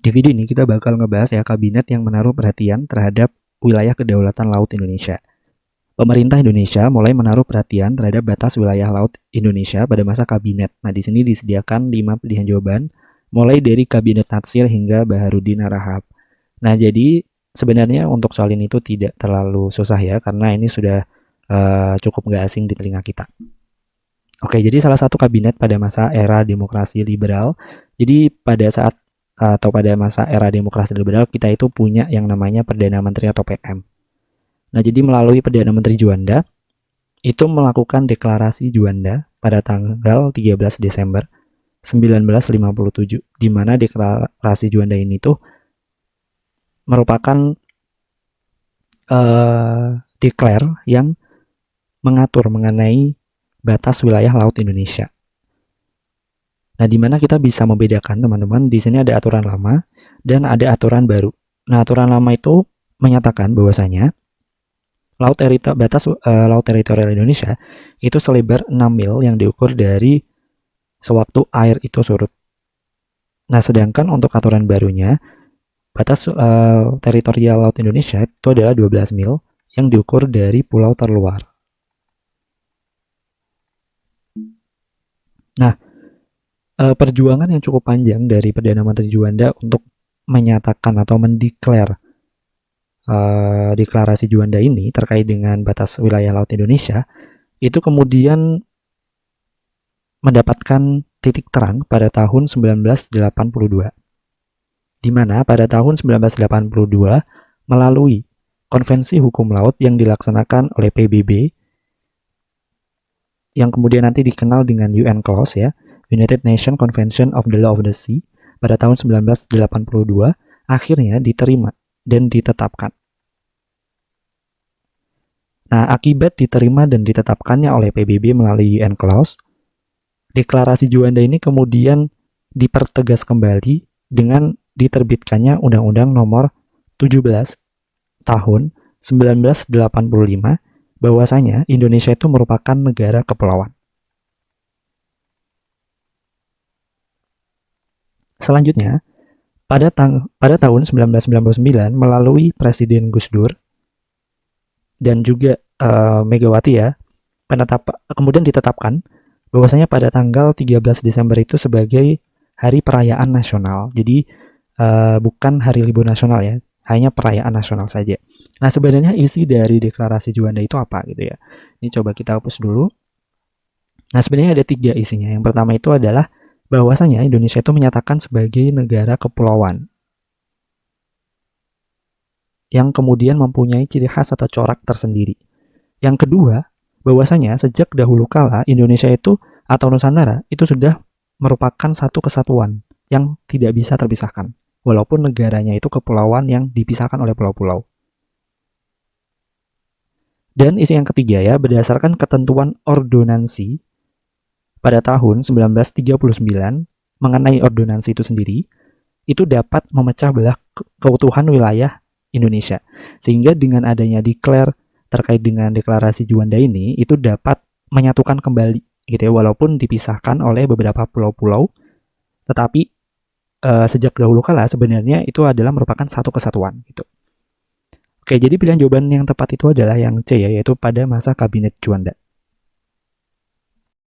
Di video ini kita bakal ngebahas ya kabinet yang menaruh perhatian terhadap wilayah kedaulatan laut Indonesia. Pemerintah Indonesia mulai menaruh perhatian terhadap batas wilayah laut Indonesia pada masa kabinet. Nah, di sini disediakan 5 pilihan jawaban, mulai dari Kabinet Natsir hingga Baharudin Harahap. Nah, jadi sebenarnya untuk soal ini itu tidak terlalu susah ya, karena ini sudah cukup nggak asing di telinga kita. Oke, jadi salah satu kabinet pada masa era demokrasi liberal. Jadi pada saat atau pada masa era demokrasi liberal kita itu punya yang namanya Perdana Menteri atau PM. Nah, jadi melalui Perdana Menteri Juanda itu melakukan deklarasi Juanda pada tanggal 13 Desember 1957, di mana deklarasi Juanda ini tuh merupakan declare yang mengatur mengenai batas wilayah laut Indonesia. Nah, di mana kita bisa membedakan teman-teman, di sini ada aturan lama dan ada aturan baru. Nah, aturan lama itu menyatakan bahwasanya batas laut teritorial Indonesia itu selebar 6 mil yang diukur dari sewaktu air itu surut. Nah, sedangkan untuk aturan barunya, batas teritorial laut Indonesia itu adalah 12 mil yang diukur dari pulau terluar. Nah, perjuangan yang cukup panjang dari Perdana Menteri Juanda untuk menyatakan atau mendeklar deklarasi Juanda ini terkait dengan batas wilayah laut Indonesia itu kemudian mendapatkan titik terang pada tahun 1982, di mana pada tahun 1982 melalui Konvensi Hukum Laut yang dilaksanakan oleh PBB yang kemudian nanti dikenal dengan UN Clause ya, United Nations Convention of the Law of the Sea, pada tahun 1982 akhirnya diterima dan ditetapkan. Nah, akibat diterima dan ditetapkannya oleh PBB melalui UN Clause, deklarasi Juanda ini kemudian dipertegas kembali dengan diterbitkannya Undang-Undang Nomor 17 tahun 1985 bahwasanya Indonesia itu merupakan negara kepulauan. Selanjutnya, pada tahun 1999 melalui Presiden Gus Dur dan juga Megawati ya, kemudian ditetapkan bahwasanya pada tanggal 13 Desember itu sebagai hari perayaan nasional. Jadi bukan hari libur nasional ya, hanya perayaan nasional saja. Nah, sebenarnya isi dari deklarasi Juanda itu apa gitu ya. Ini coba kita hapus dulu. Nah, sebenarnya ada 3 isinya. Yang pertama itu adalah bahwasanya Indonesia itu menyatakan sebagai negara kepulauan yang kemudian mempunyai ciri khas atau corak tersendiri. Yang kedua, bahwasanya sejak dahulu kala Indonesia itu atau Nusantara itu sudah merupakan satu kesatuan yang tidak bisa terpisahkan, walaupun negaranya itu kepulauan yang dipisahkan oleh pulau-pulau. Dan isi yang ketiga ya, berdasarkan ketentuan ordonansi pada tahun 1939 mengenai ordonansi itu sendiri, itu dapat memecah belah keutuhan wilayah Indonesia. Sehingga dengan adanya declare terkait dengan deklarasi Juanda ini, itu dapat menyatukan kembali gitu ya, walaupun dipisahkan oleh beberapa pulau-pulau, tetapi sejak dahulu kala sebenarnya itu adalah merupakan satu kesatuan gitu. Oke, jadi pilihan jawaban yang tepat itu adalah yang C ya, yaitu pada masa Kabinet Juanda.